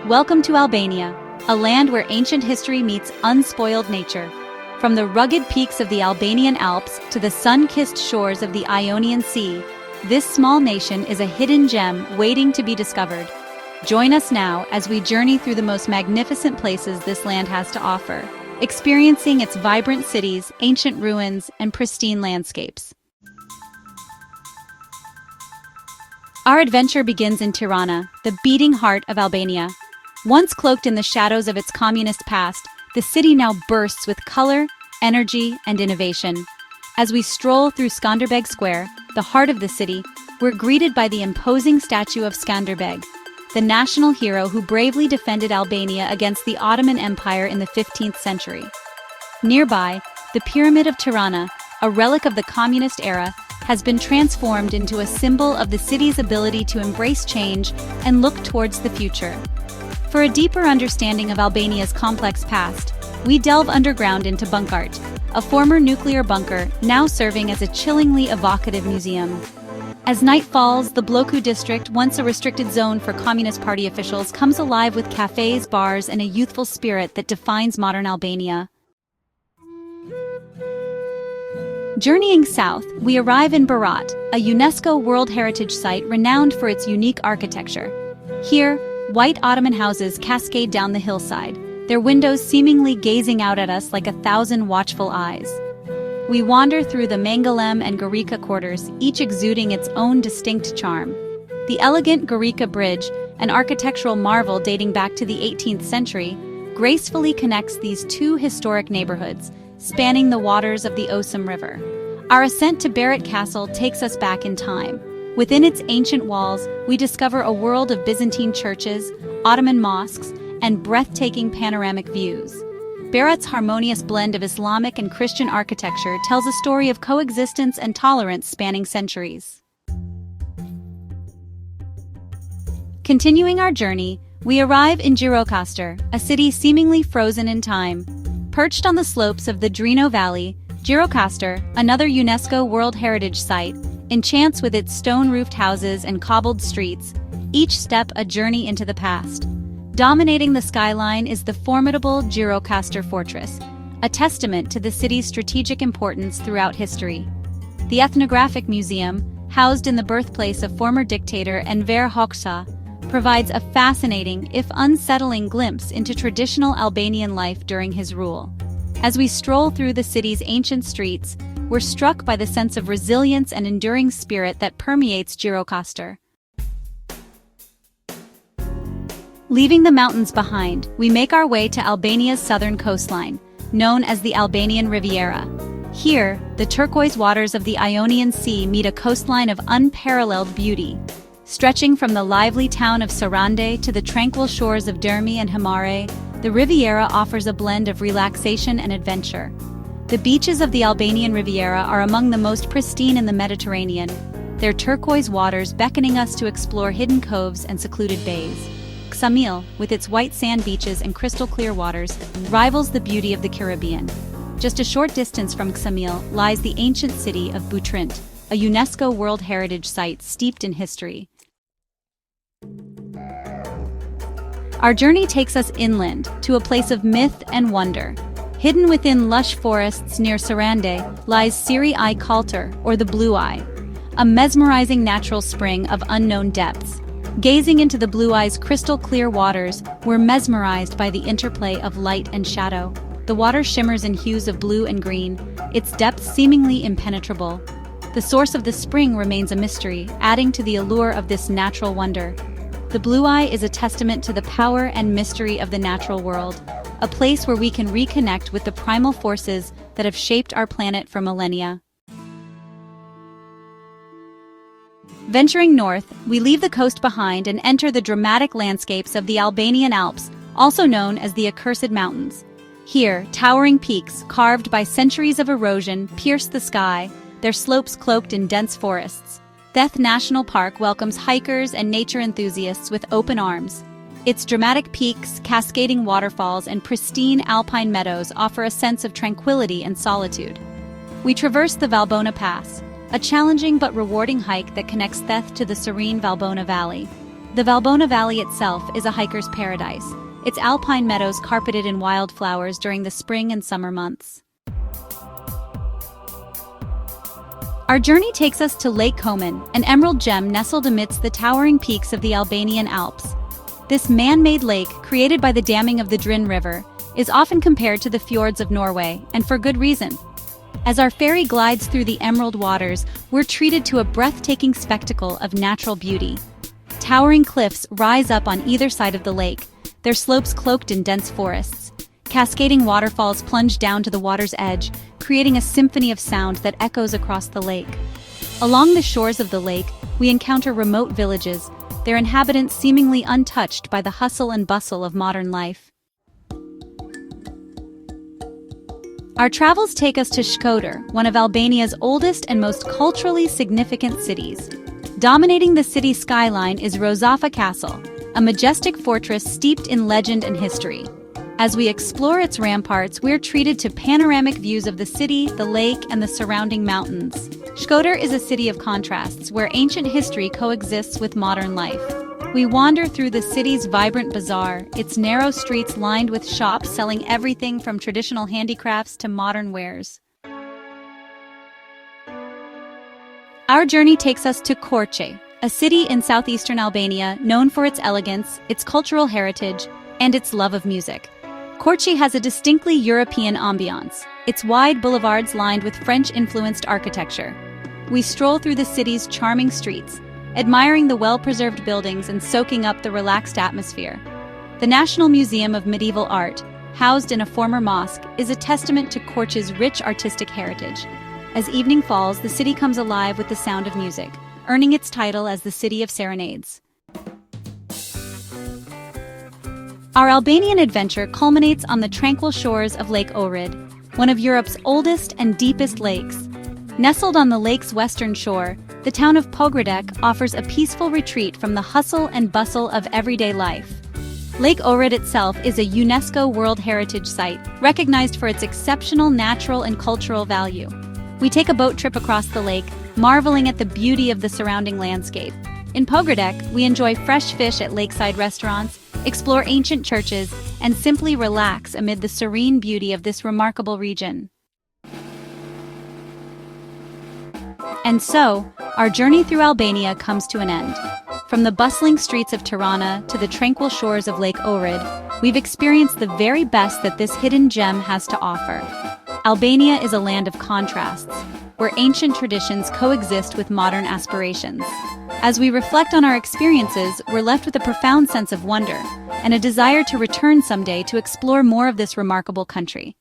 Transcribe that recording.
Welcome to Albania, a land where ancient history meets unspoiled nature. From the rugged peaks of the Albanian Alps to the sun-kissed shores of the Ionian Sea, this small nation is a hidden gem waiting to be discovered. Join us now as we journey through the most magnificent places this land has to offer, experiencing its vibrant cities, ancient ruins, and pristine landscapes. Our adventure begins in Tirana, the beating heart of Albania. Once cloaked in the shadows of its communist past, the city now bursts with color, energy, and innovation. As we stroll through Skanderbeg Square, the heart of the city, we're greeted by the imposing statue of Skanderbeg, the national hero who bravely defended Albania against the Ottoman Empire in the 15th century. Nearby, the Pyramid of Tirana, a relic of the communist era, has been transformed into a symbol of the city's ability to embrace change and look towards the future. For a deeper understanding of Albania's complex past, we delve underground into Bunkart, a former nuclear bunker now serving as a chillingly evocative museum. As night falls, the Bloku district, once a restricted zone for Communist Party officials, comes alive with cafes, bars, and a youthful spirit that defines modern Albania. Journeying south, we arrive in Berat, a UNESCO World Heritage Site renowned for its unique architecture. Here, white Ottoman houses cascade down the hillside, their windows seemingly gazing out at us like 1,000 watchful eyes. We wander through the Mangalem and Gorica quarters, each exuding its own distinct charm. The elegant Gorica Bridge, an architectural marvel dating back to the 18th century, gracefully connects these two historic neighborhoods, spanning the waters of the Osum River. Our ascent to Berat Castle takes us back in time. Within its ancient walls, we discover a world of Byzantine churches, Ottoman mosques, and breathtaking panoramic views. Berat's harmonious blend of Islamic and Christian architecture tells a story of coexistence and tolerance spanning centuries. Continuing our journey, we arrive in Gjirokastër, a city seemingly frozen in time. Perched on the slopes of the Drino Valley, Gjirokastër, another UNESCO World Heritage Site, enchants with its stone-roofed houses and cobbled streets, each step a journey into the past. Dominating the skyline is the formidable Gjirokastër Fortress, a testament to the city's strategic importance throughout history. The Ethnographic Museum, housed in the birthplace of former dictator Enver Hoxha, provides a fascinating, if unsettling, glimpse into traditional Albanian life during his rule. As we stroll through the city's ancient streets, we're struck by the sense of resilience and enduring spirit that permeates Gjirokastër. Leaving the mountains behind, we make our way to Albania's southern coastline, known as the Albanian Riviera. Here, the turquoise waters of the Ionian Sea meet a coastline of unparalleled beauty. Stretching from the lively town of Sarande to the tranquil shores of Dermi and Himare, the Riviera offers a blend of relaxation and adventure. The beaches of the Albanian Riviera are among the most pristine in the Mediterranean, their turquoise waters beckoning us to explore hidden coves and secluded bays. Ksamil, with its white sand beaches and crystal-clear waters, rivals the beauty of the Caribbean. Just a short distance from Ksamil lies the ancient city of Butrint, a UNESCO World Heritage Site steeped in history. Our journey takes us inland, to a place of myth and wonder. Hidden within lush forests near Sarande lies Siri I Kalter, or the Blue Eye, a mesmerizing natural spring of unknown depths. Gazing into the Blue Eye's crystal-clear waters, we're mesmerized by the interplay of light and shadow. The water shimmers in hues of blue and green, its depths seemingly impenetrable. The source of the spring remains a mystery, adding to the allure of this natural wonder. The Blue Eye is a testament to the power and mystery of the natural world, a place where we can reconnect with the primal forces that have shaped our planet for millennia. Venturing north, we leave the coast behind and enter the dramatic landscapes of the Albanian Alps, also known as the Accursed Mountains. Here, towering peaks, carved by centuries of erosion, pierce the sky, their slopes cloaked in dense forests. Theth National Park welcomes hikers and nature enthusiasts with open arms. Its dramatic peaks, cascading waterfalls, and pristine alpine meadows offer a sense of tranquility and solitude. We traverse the Valbona Pass, a challenging but rewarding hike that connects Theth to the serene Valbona Valley. The Valbona Valley itself is a hiker's paradise, its alpine meadows carpeted in wildflowers during the spring and summer months. Our journey takes us to Lake Komen, an emerald gem nestled amidst the towering peaks of the Albanian Alps. This man-made lake, created by the damming of the Drin River, is often compared to the fjords of Norway, and for good reason. As our ferry glides through the emerald waters, we're treated to a breathtaking spectacle of natural beauty. Towering cliffs rise up on either side of the lake, their slopes cloaked in dense forests. Cascading waterfalls plunge down to the water's edge, creating a symphony of sound that echoes across the lake. Along the shores of the lake, we encounter remote villages, their inhabitants seemingly untouched by the hustle and bustle of modern life. Our travels take us to Shkodër, one of Albania's oldest and most culturally significant cities. Dominating the city skyline is Rozafa Castle, a majestic fortress steeped in legend and history. As we explore its ramparts, we're treated to panoramic views of the city, the lake, and the surrounding mountains. Shkodër is a city of contrasts, where ancient history coexists with modern life. We wander through the city's vibrant bazaar, its narrow streets lined with shops selling everything from traditional handicrafts to modern wares. Our journey takes us to Korçë, a city in southeastern Albania known for its elegance, its cultural heritage, and its love of music. Korçë has a distinctly European ambiance, its wide boulevards lined with French-influenced architecture. We stroll through the city's charming streets, admiring the well-preserved buildings and soaking up the relaxed atmosphere. The National Museum of Medieval Art, housed in a former mosque, is a testament to Korçë's rich artistic heritage. As evening falls, the city comes alive with the sound of music, earning its title as the City of Serenades. Our Albanian adventure culminates on the tranquil shores of Lake Ohrid, one of Europe's oldest and deepest lakes. Nestled on the lake's western shore, the town of Pogradec offers a peaceful retreat from the hustle and bustle of everyday life. Lake Ohrid itself is a UNESCO World Heritage Site, recognized for its exceptional natural and cultural value. We take a boat trip across the lake, marveling at the beauty of the surrounding landscape. In Pogradec, we enjoy fresh fish at lakeside restaurants, explore ancient churches, and simply relax amid the serene beauty of this remarkable region. And so, our journey through Albania comes to an end. From the bustling streets of Tirana to the tranquil shores of Lake Ohrid, we've experienced the very best that this hidden gem has to offer. Albania is a land of contrasts, where ancient traditions coexist with modern aspirations. As we reflect on our experiences, we're left with a profound sense of wonder and a desire to return someday to explore more of this remarkable country.